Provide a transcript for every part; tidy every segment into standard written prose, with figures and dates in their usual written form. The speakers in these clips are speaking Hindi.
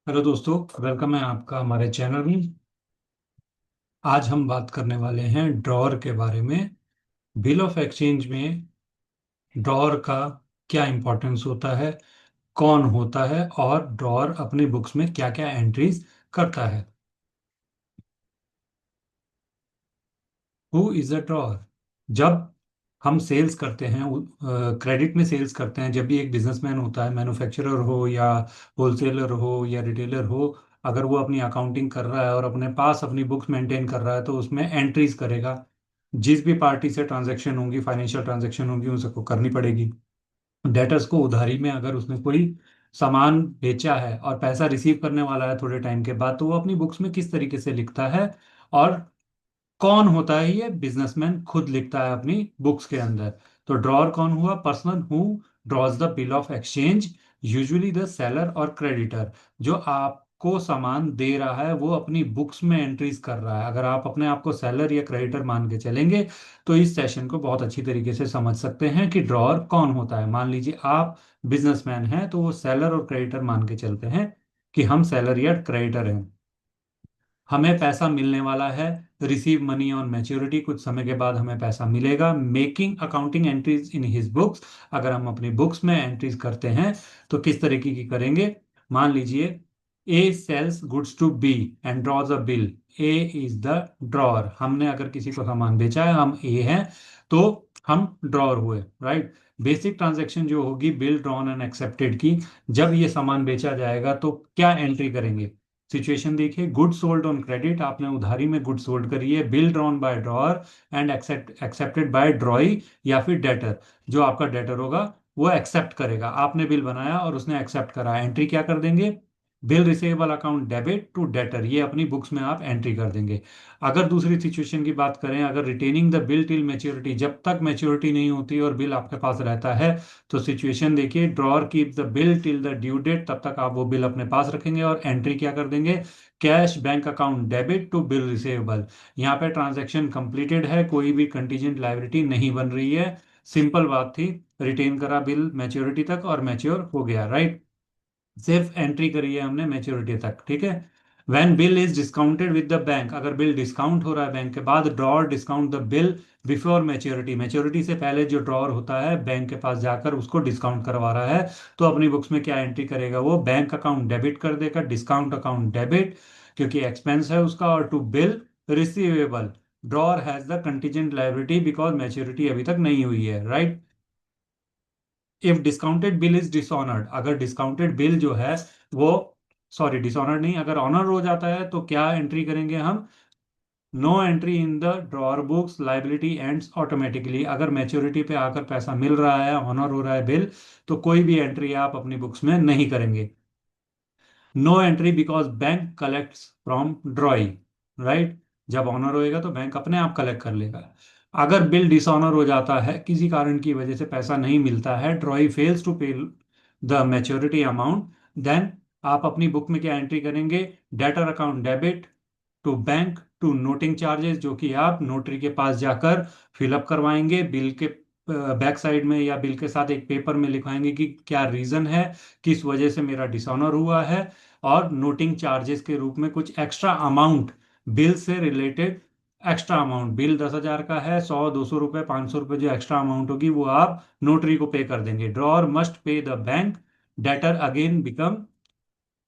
हेलो दोस्तों, वेलकम है आपका हमारे चैनल में। आज हम बात करने वाले हैं ड्रॉअर के बारे में। बिल ऑफ एक्सचेंज में ड्रॉअर का क्या इंपॉर्टेंस होता है, कौन होता है और ड्रॉअर अपनी बुक्स में क्या क्या एंट्रीज करता है। Who is a drawer? जब हम सेल्स करते हैं, क्रेडिट में सेल्स करते हैं, जब भी एक बिजनेसमैन होता है, मैन्युफैक्चरर हो या होलसेलर हो या रिटेलर हो, अगर वो अपनी अकाउंटिंग कर रहा है और अपने पास अपनी बुक्स मेंटेन कर रहा है तो उसमें एंट्रीज करेगा। जिस भी पार्टी से ट्रांजैक्शन होंगी, फाइनेंशियल ट्रांजैक्शन होंगी, उन सबको करनी पड़ेगी। डेटर्स को उधारी में अगर उसने कोई सामान बेचा है और पैसा रिसीव करने वाला है थोड़े टाइम के बाद, तो वो अपनी बुक्स में किस तरीके से लिखता है। और कौन होता है ये? बिजनेसमैन खुद लिखता है अपनी बुक्स के अंदर। तो ड्रॉअर कौन हुआ? Person who draws the bill of exchange, usually the seller और क्रेडिटर। जो आपको सामान दे रहा है वो अपनी बुक्स में एंट्रीज कर रहा है। अगर आप अपने आप को सेलर या क्रेडिटर मान के चलेंगे तो इस सेशन को बहुत अच्छी तरीके से समझ सकते हैं कि ड्रॉअर कौन होता है। मान लीजिए आप बिजनेसमैन हैं तो वो सेलर और क्रेडिटर मान के चलते हैं कि हम सेलर या क्रेडिटर हैं। हमें पैसा मिलने वाला है, रिसीव मनी ऑन मैच्योरिटी, कुछ समय के बाद हमें पैसा मिलेगा। Making accounting entries in his books, अगर हम अपनी बुक्स में एंट्रीज करते हैं तो किस तरीके की करेंगे? मान लीजिए A sells goods to B and draws a bill. A is the drawer. हमने अगर किसी को सामान बेचा है, हम ए हैं, तो हम ड्रॉअर हुए, राइट। बेसिक ट्रांजैक्शन जो होगी बिल ड्रॉन एंड एक्सेप्टेड की, जब ये सामान बेचा जाएगा तो क्या एंट्री करेंगे? सिचुएशन देखिए, गुड सोल्ड ऑन क्रेडिट, आपने उधारी में गुड सोल्ड करी है। Bill drawn by drawer and accepted by ड्रॉई या फिर डेटर। जो आपका डेटर होगा वो एक्सेप्ट करेगा। आपने बिल बनाया और उसने एक्सेप्ट करा, एंट्री क्या कर देंगे? Bill receivable account debit to debtor, ये अपनी बुक्स में आप एंट्री कर देंगे। अगर दूसरी सिचुएशन की बात करें, अगर retaining the bill till maturity, जब तक मेच्योरिटी नहीं होती और बिल आपके पास रहता है, तो सिचुएशन देखिए, drawer keep the bill till the due date, तब तक आप वो बिल अपने पास रखेंगे और एंट्री क्या कर देंगे? Cash bank account debit to bill receivable. यहाँ पे ट्रांजैक्शन कंप्लीटेड है, कोई भी कंटीजेंट लायबिलिटी नहीं बन रही है। सिंपल बात थी, रिटेन करा बिल मैच्योरिटी तक और मैच्योर हो गया, राइट। सिर्फ एंट्री करी है हमने मैच्योरिटी तक, ठीक है। When bill is discounted with the bank, अगर बिल डिस्काउंट हो रहा है बैंक के बाद, drawer discount the bill before maturity, maturity से पहले जो ड्रॉअर होता है बैंक के पास जाकर उसको डिस्काउंट करवा रहा है, तो अपनी बुक्स में क्या एंट्री करेगा? वो बैंक अकाउंट डेबिट कर देगा, डिस्काउंट अकाउंट डेबिट, क्योंकि एक्सपेंस है उसका। और to bill receivable, drawer has the contingent liability because maturity अभी तक नहीं हुई है, right. If discounted bill is dishonoured, अगर डिस्काउंटेड बिल जो है वो, सॉरी डिसऑनर्ड नहीं, अगर ऑनर हो जाता है तो क्या एंट्री करेंगे हम? No entry in the drawer books, liability ends automatically. अगर मैच्योरिटी पे आकर पैसा मिल रहा है, ऑनर हो रहा है बिल, तो कोई भी एंट्री आप अपनी बुक्स में नहीं करेंगे। No entry because bank collects from drawee, right. जब ऑनर होएगा तो बैंक अपने आप कलेक्ट कर लेगा। अगर बिल डिसऑनर हो जाता है, किसी कारण की वजह से पैसा नहीं मिलता है, drawee fails to pay the maturity amount, then आप अपनी बुक में क्या एंट्री करेंगे? Debtor account debit to bank to noting charges, जो कि आप नोटरी के पास जाकर फिलअप करवाएंगे। बिल के बैक साइड में या बिल के साथ एक पेपर में लिखवाएंगे कि क्या रीजन है, किस वजह से मेरा डिसऑनर हुआ है। और नोटिंग चार्जेस के रूप में कुछ एक्स्ट्रा अमाउंट, बिल से रिलेटेड एक्स्ट्रा अमाउंट, बिल 10,000 का है, 100 200 रुपये 500 रुपये जो एक्स्ट्रा अमाउंट होगी वो आप नोटरी को पे कर देंगे। Drawer must pay the bank, debtor again become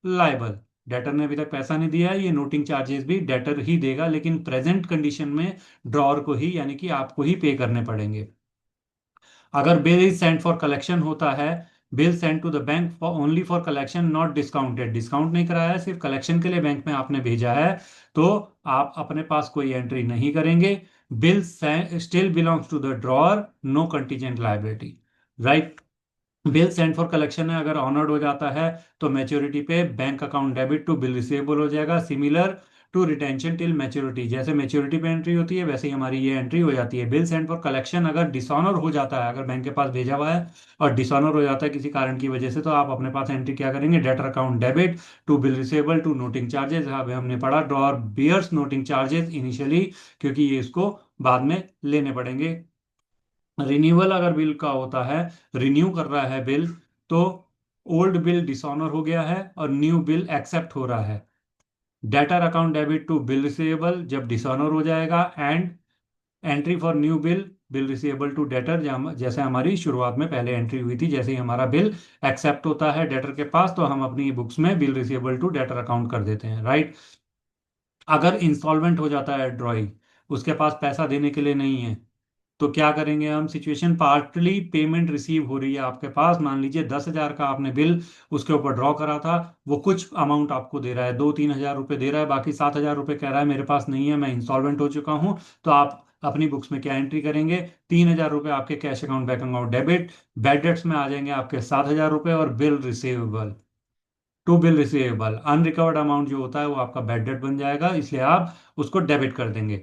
liable. Debtor ने अभी तक पैसा नहीं दिया है, ये नोटिंग चार्जेस भी डेटर ही देगा, लेकिन प्रेजेंट कंडीशन में ड्रॉअर को ही, यानी कि आपको ही पे करने पड़ेंगे। अगर bill is sent for collection होता है, bill sent to the bank for only for collection not discounted, discount नहीं कराया है, सिर्फ कलेक्शन के लिए बैंक में आपने भेजा है, तो आप अपने पास कोई एंट्री नहीं करेंगे। Bill still belongs to the drawer, no contingent liability, right. Bill send for collection है, अगर ऑनर्ड हो जाता है तो मैच्योरिटी पे bank account debit to bill receivable हो जाएगा। Similar to retention till maturity, जैसे मैच्योरिटी पे एंट्री होती है वैसे ही हमारी ये एंट्री हो जाती है। बिल सेंड फॉर कलेक्शन अगर डिसऑनर हो जाता है, अगर बैंक के पास भेजा हुआ है और डिसऑनर हो जाता है किसी कारण की वजह से, तो आप अपने पास एंट्री क्या करेंगे? Debtor account debit to bill receivable to noting charges. अब हमने पढ़ा drawer bears noting charges initially, क्योंकि ये इसको बाद में लेने पड़ेंगे। रिन्यूअल अगर बिल का होता है, रिन्यू कर रहा है बिल, तो ओल्ड बिल डिसऑनर हो गया है और न्यू बिल एक्सेप्ट हो रहा है। Debtor account debit to bill receivable जब डिसऑनर हो जाएगा, and entry for new bill, bill receivable to debtor, जैसे हमारी शुरुआत में पहले एंट्री हुई थी, जैसे ही हमारा बिल एक्सेप्ट होता है डेटर के पास तो हम अपनी बुक्स में bill receivable to debtor account कर देते हैं, राइट। अगर इंस्टॉलमेंट हो जाता है ड्रॉई, उसके पास पैसा देने के लिए नहीं है, तो क्या करेंगे हम? सिचुएशन, पार्टली पेमेंट रिसीव हो रही है आपके पास, मान लीजिए 10,000 का आपने बिल उसके ऊपर ड्रॉ करा था, वो कुछ अमाउंट आपको दे रहा है, 2-3 हज़ार रुपये दे रहा है, बाकी 7,000 रुपये कह रहा है मेरे पास नहीं है, मैं इंस्टॉलमेंट हो चुका हूँ। तो आप अपनी बुक्स में क्या एंट्री करेंगे? 3,000 रुपये आपके cash account, bank account debit, bad debts में आ जाएंगे आपके 7,000 रुपये, और bill receivable to bill receivable, unrecovered amount जो होता है वो आपका बैड डेट बन जाएगा, इसलिए आप उसको डेबिट कर देंगे।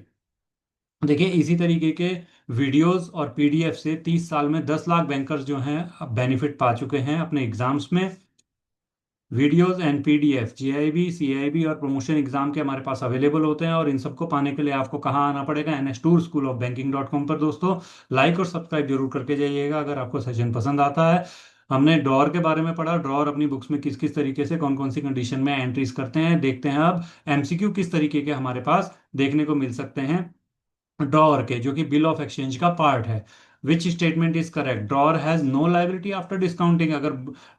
देखिए, इसी तरीके के वीडियोस और पीडीएफ से 30 साल में 10 लाख बैंकर्स जो हैं बेनिफिट पा चुके हैं अपने एग्जाम्स में। Videos and PDF GIB, CIB और प्रमोशन एग्जाम के हमारे पास अवेलेबल होते हैं, और इन सबको पाने के लिए आपको कहाँ आना पड़ेगा? NS tour school of banking .com पर दोस्तों। लाइक और सब्सक्राइब जरूर करके जाइएगा अगर आपको सेशन पसंद आता है। हमने ड्रॉर के बारे में पढ़ा, ड्रॉर अपनी बुक्स में किस किस तरीके से कौन कौन सी कंडीशन में एंट्रीज करते हैं, देखते हैं अब एमसीक्यू किस तरीके के हमारे पास देखने को मिल सकते हैं ड्रॉअर के, जो कि बिल ऑफ एक्सचेंज का पार्ट है। Which statement is correct? Drawer has no liability after discounting, अगर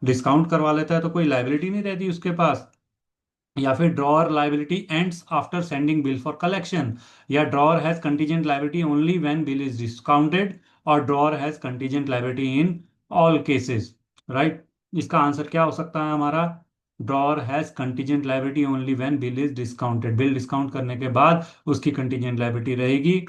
डिस्काउंट करवा लेता है तो कोई लाइबिलिटी नहीं रहती उसके पास। या फिर drawer liability ends after sending bill for collection, या drawer has contingent liability only when bill is discounted, और drawer has contingent liability in all cases, right. इसका आंसर क्या हो सकता है हमारा? Drawer has contingent liability only when bill is discounted, bill discount करने के बाद उसकी कंटीजेंट लाइबिलिटी रहेगी।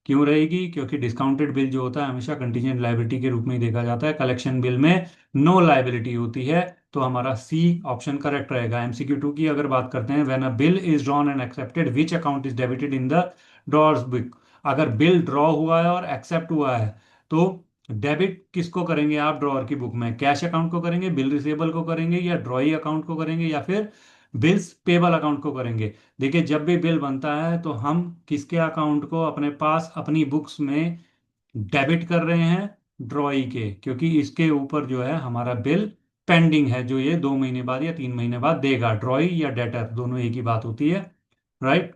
क्यों रहेगी? क्योंकि डिस्काउंटेड बिल जो होता है हमेशा कंटीजेंट लाइबिलिटी के रूप में ही देखा जाता है, कलेक्शन बिल में नो लाइबिलिटी होती है। तो हमारा सी ऑप्शन करेक्ट रहेगा। MCQ 2 की अगर बात करते हैं, when a bill is drawn and accepted which account is debited in the drawers book, अगर बिल ड्रॉ हुआ है और एक्सेप्ट हुआ है तो डेबिट किसको करेंगे आप ड्रॉअर की बुक में? कैश अकाउंट को करेंगे, बिल रिसेबल को करेंगे, या ड्रॉई अकाउंट को करेंगे, या फिर बिल्स पेबल अकाउंट को करेंगे? देखिए, जब भी बिल बनता है तो हम किसके अकाउंट को अपने पास अपनी बुक्स में डेबिट कर रहे हैं? ड्रॉई के, क्योंकि इसके ऊपर जो है हमारा बिल पेंडिंग है, जो ये 2 महीने बाद या 3 महीने बाद देगा। ड्रॉई या डेटर दोनों एक ही बात होती है, right.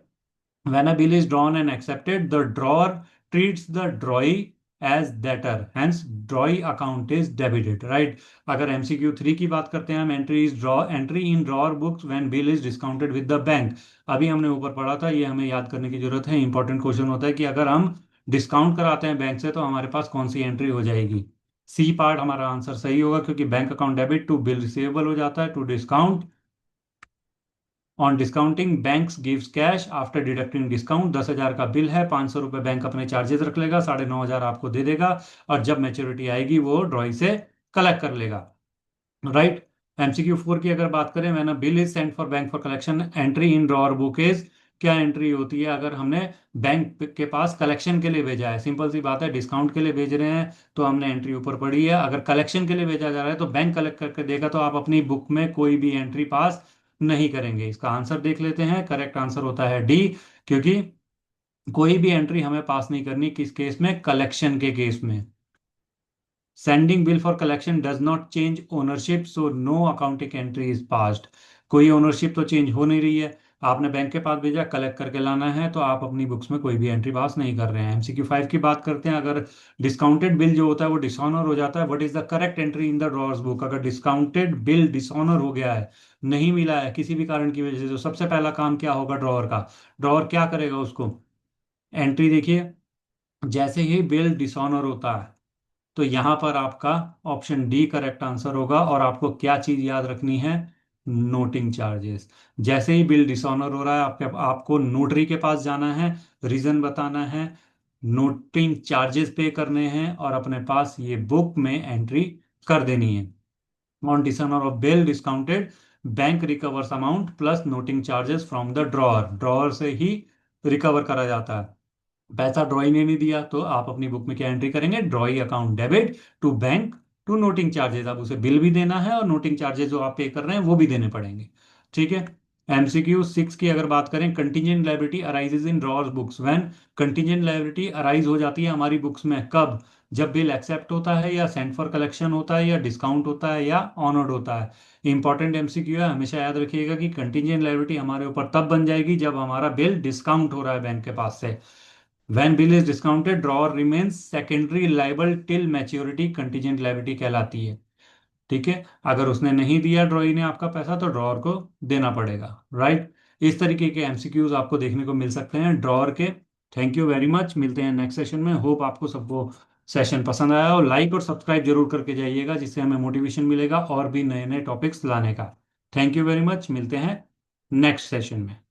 When a bill is drawn and accepted, the drawer treats the drawee as debtor. Hence, drawee account is debited. Right? अगर MCQ 3 की बात करते हैं हम, entry in drawer books when bill is discounted with the bank. अभी हमने ऊपर पढ़ा था, ये हमें याद करने की जरूरत है। इंपॉर्टेंट क्वेश्चन होता है कि अगर हम डिस्काउंट कराते हैं बैंक से तो हमारे पास कौन सी एंट्री हो जाएगी? सी पार्ट हमारा आंसर सही होगा, क्योंकि bank account debit to bill receivable हो जाता है, to discount. On discounting banks gives cash after deducting discount, 10,000 का बिल है, 500 रुपये बैंक अपने चार्जेस रख लेगा, 9,500 आपको दे देगा, और जब मैच्योरिटी आएगी वो ड्रॉई से कलेक्ट कर लेगा, राइट। MCQ 4 की अगर बात करें, मैंने bill is sent for bank for collection, entry in drawer book is, क्या एंट्री होती है अगर हमने बैंक के पास कलेक्शन के लिए भेजा है? सिंपल सी बात है, डिस्काउंट के लिए भेज रहे हैं तो हमने एंट्री ऊपर पड़ी है, अगर कलेक्शन के लिए भेजा जा रहा है तो बैंक कलेक्ट करके देगा, तो आप अपनी बुक में कोई भी एंट्री पास नहीं करेंगे। इसका आंसर देख लेते हैं, करेक्ट आंसर होता है डी, क्योंकि कोई भी एंट्री हमें पास नहीं करनी, किस केस में? कलेक्शन के केस में। Sending bill for collection does not change ownership, so no accounting entry is passed. कोई ओनरशिप तो चेंज हो नहीं रही है, आपने बैंक के पास भेजा, कलेक्ट करके लाना है, तो आप अपनी बुक्स में कोई भी एंट्री पास नहीं कर रहे हैं। MCQ 5 की बात करते हैं, अगर डिस्काउंटेड बिल जो होता है वो डिसऑनर हो जाता है, what is the correct entry in the drawer's book? अगर डिस्काउंटेड बिल डिसऑनर हो गया है, नहीं मिला है किसी भी कारण की वजह से, तो सबसे पहला काम क्या होगा ड्रॉअर का? ड्रॉअर क्या करेगा? उसको एंट्री देखिए, जैसे ही बिल डिसऑनर होता है तो यहां पर आपका ऑप्शन डी करेक्ट आंसर होगा, और आपको क्या चीज याद रखनी है? Noting charges. जैसे ही बिल डिसऑनर हो रहा है, आपको नोटरी के पास जाना है, रीजन बताना है, नोटिंग चार्जेस पे करने हैं, और अपने पास ये बुक में एंट्री कर देनी है। On dishonour of bill discounted, bank recovers amount plus noting charges from the drawer, drawer से ही रिकवर करा जाता है। पैसा ड्रॉई ने नहीं दिया तो आप अपनी बुक में क्या एंट्री करेंगे? Drawee account debit to bank to noting charges, आप उसे बिल भी देना है और नोटिंग चार्जेस जो आप पे कर रहे हैं वो भी देने पड़ेंगे, ठीक है। एमसीक्यू 6 की अगर बात करें, contingent liability arises in drawer's books when, contingent liability arise हो जाती है हमारी बुक्स में कब? जब बिल एक्सेप्ट होता है, या सेंड फॉर कलेक्शन होता है, या डिस्काउंट होता है, या ऑनर्ड होता है। इंपॉर्टेंट एमसीक्यू है, हमेशा याद रखिएगा कि कंटीजेंट लायबिलिटी हमारे ऊपर तब बन जाएगी जब हमारा बिल डिस्काउंट हो रहा है बैंक के पास से। When bill is discounted, drawer remains secondary liable till maturity, contingent liability कहलाती है। ठीक है। अगर उसने नहीं दिया ड्रॉई ने आपका पैसा, तो ड्रॉअर को देना पड़ेगा। राइट। इस तरीके के एमसीक्यूज आपको देखने को मिल सकते हैं ड्रॉअर के। थैंक यू वेरी मच, मिलते हैं नेक्स्ट सेशन में। होप आपको सब वो सेशन पसंद आया, और लाइक और सब्सक्राइब जरूर करके जाइएगा, जिससे हमें मोटिवेशन मिलेगा और भी नए नए टॉपिक्स लाने का। थैंक यू वेरी मच, मिलते हैं नेक्स्ट सेशन में।